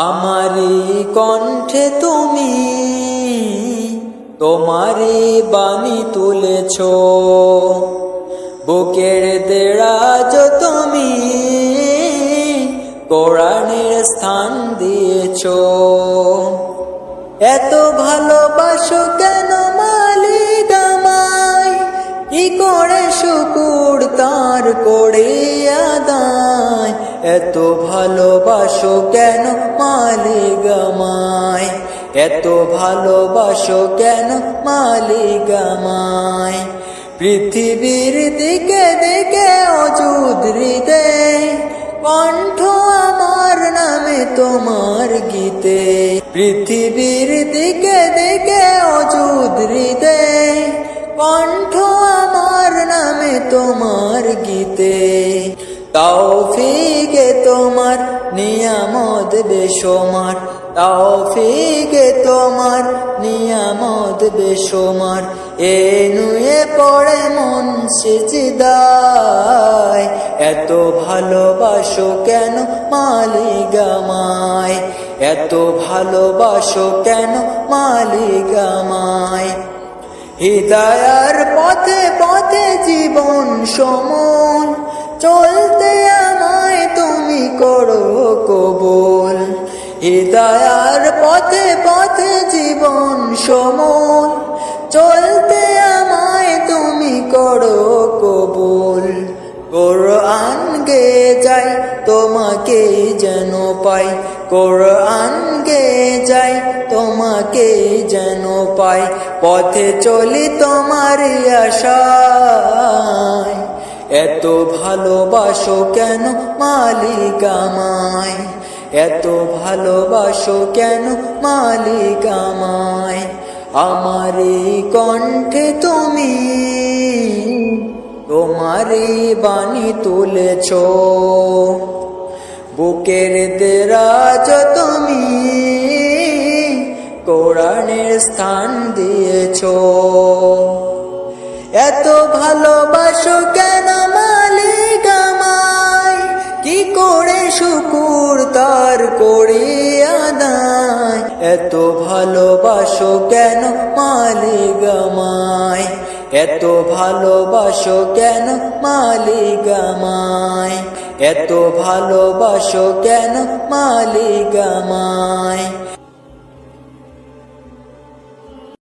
আমারি কণ্ঠে তুমি তোমারি বাণী তুলেছ, বুকের দেরাজ তুমি কোরআনের স্থান দিয়েছ। এত ভালোবাসো কেন মালিক আমায়, কি করে শুকুর তার করে আদায়। এত ভালোবাসো কেন মালিক আমায়, এত ভালোবাসো কেন মালিক আমায়। পৃথিবীর দিকে দিকে অযুত হৃদয়ে কণ্ঠ আমার নামে তোমার গীতে। পৃথিবীর দিকে দিকে অযুত হৃদয়ে কণ্ঠ আমার নামে তোমার গীতে। তৌফিকে তোমার নিয়ামত বেশমার, তৌফিকে তোমার নিয়ামত বেশমার। এ নুয়ে পড়ে মন সিজদায়, এত ভালোবাসো কেন মালিক আমায়, এত ভালোবাসো কেন মালিক আমায়। হিদায়ার পথে পথে জীবন সমন, চলতে আমায় তুমি করো কবুল। হিদায়ার পথে পথে জীবন সমন, চলতে আমায় তুমি করো কবুল। কোরআন গে যাই তোমাকে যেন পাই, কোরআন গে যাই তোমাকে যেন পাই। পথে চলি তোমারই আশায়, এত ভালোবাসো কেন মালিক আমায়, এত ভালোবাসো কেন মালিক আমায়। আমারি কণ্ঠে তুমি তোমারি বাণী তুলেছ, বুকের দেরাজ তুমি কোরআনের স্থান দিয়েছ। এত ভালোবাসো কেন মালিক আমায়, কি করে শুকুর তার করি আদায়। এত ভালোবাসো কেন মালিক আমায়, এত ভালোবাসো কেন মালিক আমায়, এত ভালোবাসো কেন মালিক আমায়।